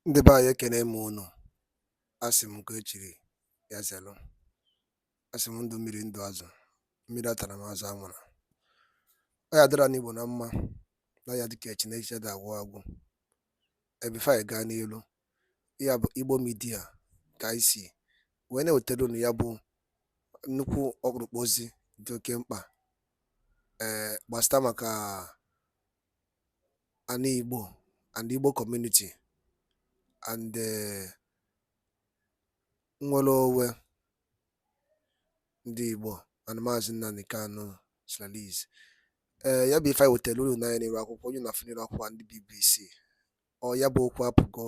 Ndị be anyị ekene m unu. Asị m nke echiri ya zelụ. Asị m ndụ mmiri ndụ azụ, mmiri atara m azụ anwụrụ. Ọ ya dịra n'Igbo na mma, na ya dịka Chineke dị agwụ agwụ. Bifo anyị gaa n'elu, ya bụ Igbo midia ka anyị si wee na-ewetara unu ya bụ nnukwu ọkpụrụkpụ ozi dị oke mkpa gbasịta maka ana Igbo and Igbo community and nnwere onwe ndị Igbo and Maazị Nnamdi Kanu Saliz. Ya bụ ife anyị wetara unu n'anya n'iru akwụkwọ, onye na-afụ n'iru akwụkwọ ndị BBC. Ọ ya bụ okwu apụgo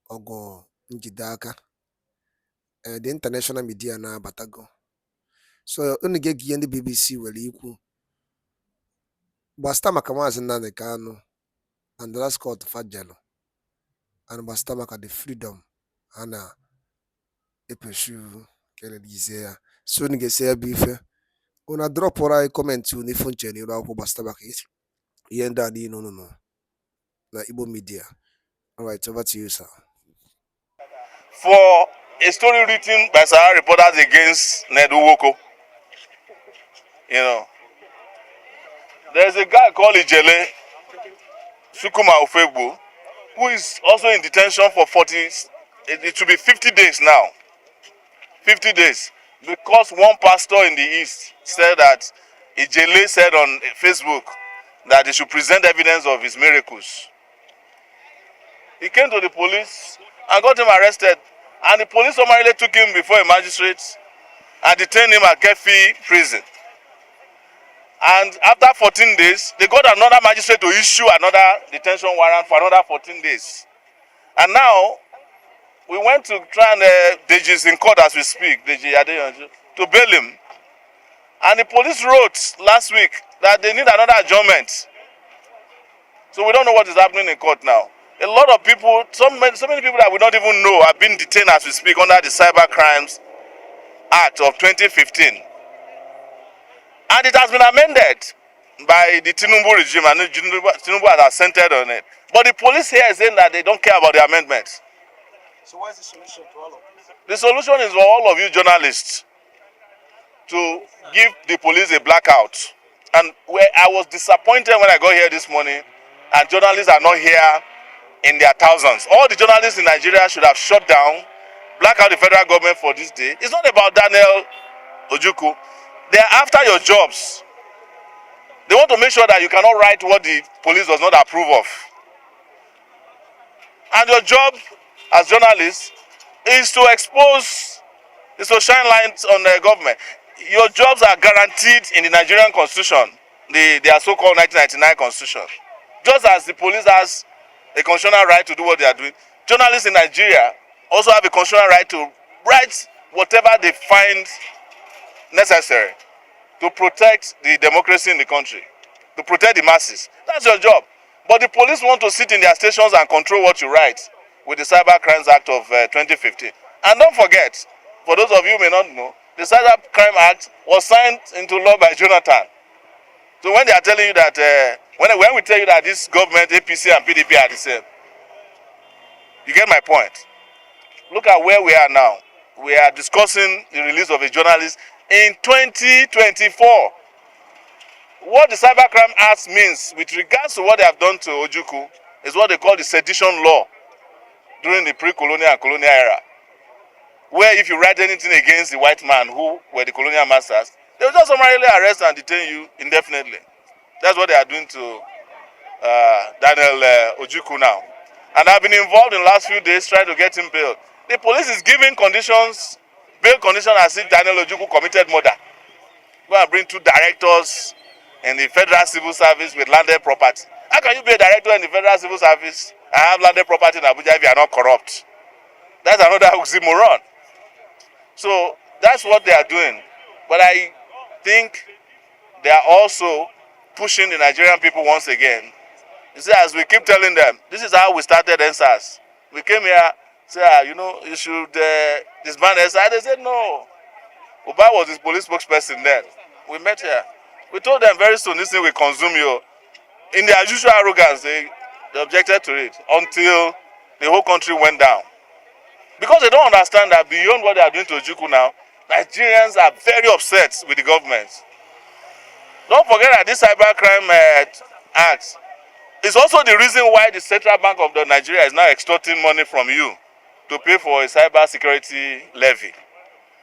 ọgụ njide aka. The international media na-abatago. So unu ga-ege ihe ndị BBC nwere ikwu gbasịta maka Maazị Nnamdi Kanu and the last court fajelu, and gbasịta maka the freedom ha na-epeshu kelelizie ya. So unu ga-esi ya bụ ife unu drọpụrụ anyị kọmentị unu ifu nche n'iru akwụkwọ gbasịta maka ihe ndị a niile unu nọ na Igbo media. All right, over to you, sir. For a story written by Sowore reporters against Ned Nwoko, there's a guy called Ijele Sukuma Ofegbu, who is also in detention for it should be 50 days now. 50 days. Because one pastor in the East said that Ijele said on Facebook that he should present evidence of his miracles. He came to the police and got him arrested, and the police summarily took him before a magistrate and detained him at Kefi prison. And after 14 days, they got another magistrate to issue another detention warrant for another 14 days. And now, we went to try and Deji's in court as we speak, Deji Adeyanju, to bail him. And the police wrote last week that they need another adjournment. So we don't know what is happening in court now. A lot of people, so many people that we don't even know have been detained as we speak under the Cybercrime Act of 2015. And it has been amended by the Tinubu regime, and Tinubu has assented on it. But the police here is saying that they don't care about the amendment. So what is the solution to all of this? The solution is for all of you journalists to give the police a blackout. And I was disappointed when I got here this morning, and journalists are not here in their thousands. All the journalists in Nigeria should have shut down, black out the federal government for this day. It's not about Daniel Ojukwu. They are after your jobs. They want to make sure that you cannot write what the police does not approve of. And your job as journalists is to expose, is to shine light on the government. Your jobs are guaranteed in the Nigerian constitution, their so-called 1999 constitution. Just as the police has a constitutional right to do what they are doing, journalists in Nigeria also have a constitutional right to write whatever they find necessary to protect the democracy in the country, to protect the masses. That's your job. But the police want to sit in their stations and control what you write with the Cybercrime Act of 2015. And don't forget, for those of you who may not know, the Cybercrime Act was signed into law by Jonathan. So when they are telling you that, when we tell you that this government, APC and PDP are the same, you get my point. Look at where we are now. We are discussing the release of a journalist in 2024. What the Cybercrime Act means with regards to what they have done to Ojukwu is what they call the sedition law during the pre-colonial and colonial era, where if you write anything against the white man who were the colonial masters, they will just summarily arrest and detain you indefinitely. That's what they are doing to Daniel Ojukwu now. And I've been involved in the last few days trying to get him bailed. The police is giving conditions, bail conditions as if Daniel Ojukwu committed murder. Go and bring 2 directors in the Federal Civil Service with landed property. How can you be a director in the Federal Civil Service and have landed property in Abuja if you are not corrupt? That's another oxymoron. So that's what they are doing. But I think they are also pushing the Nigerian people once again. You see, as we keep telling them, this is how we started NSAS. We came here, say, you should disband NSAS. They said no. Uba was his police spokesperson then. We met here. We told them very soon this thing will consume you. In their usual arrogance, they objected to it until the whole country went down. Because they don't understand that beyond what they are doing to Ojukwu now, Nigerians are very upset with the government. Don't forget that this Cybercrime Act is also the reason why the Central Bank of Nigeria is now extorting money from you to pay for a cyber security levy.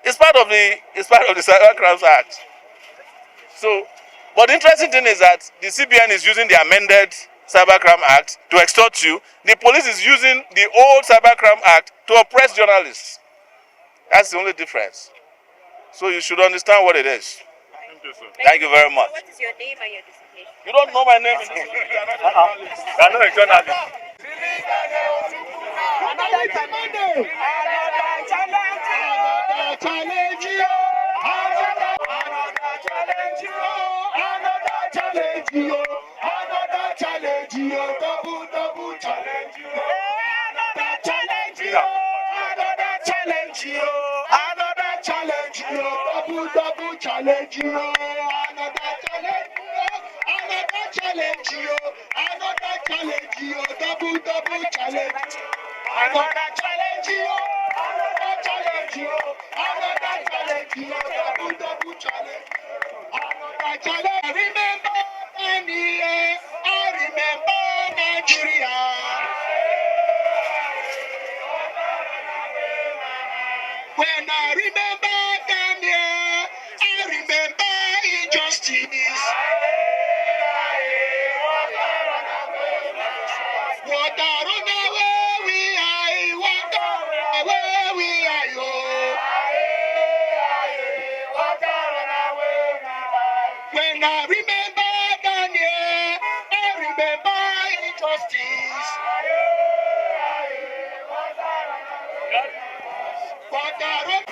It's part of the Cybercrime Act. So, but the interesting thing is that the CBN is using the amended Cybercrime Act to extort you. The police is using the old Cybercrime Act to oppress journalists. That's the only difference. So you should understand what it is. Thank you very much. What is your name and your designation? You don't know my name in this country. You are not a journalist. You are not a journalist. Another challenge. When I remember Gambia, I remember injustice. What I run away we are, what I away we are, yo. When I remember Gambia, I remember injustice. What I run.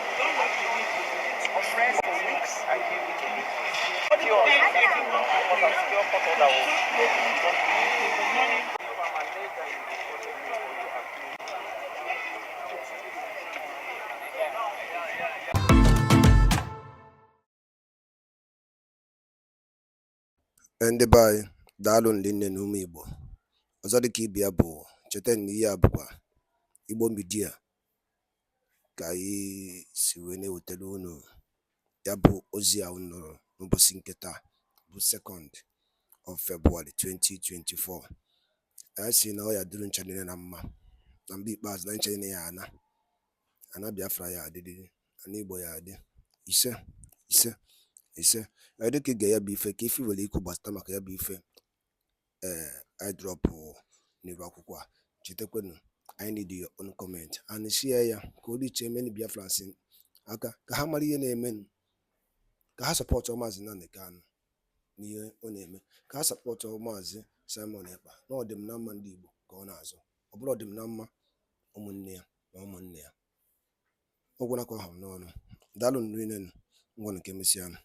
Ndị be anyị daalụ nne na ụmụ Igbo ọzọ dịka ibe ya bụ cheta na ihe a bụkwa Igbo Media ka anyị si wee na-ewetara unu ya bụ ozi a unu nụrụ n'ụbọchị nke taa bụ 2nd of February 2024. Anyị si na ọ ya dịrị ncha niile na mma na mgbe ikpeazụ na ncha niile ya ana Biafra ya adịrịrị ana Igbo ya adị ise dịka ị ga ya bụ ife ka ife nwere ikwu gbasata maka ya bụ ife I drop n'iru akwụkwọ a. Chetakwanụ, I need your own comment and share ya ka ọ dị iche many Biafrans aka ka ha mara ihe na-eme, ka ha sọpọtụ Maazị Nnamdi Kanu n'ihe ọ na-eme, ka ha sọpọtụ Maazị Simon Ekpa na ọ dị m na mma ndị Igbo ka ọ na-azụ, ọ bụrụ ọ dị m na mma ụmụnne ya na ụmụnne ya. Ọ gwara ka ọ ha n'ọnụ. Daalụ nri nenu ngwa nke mesịanụ.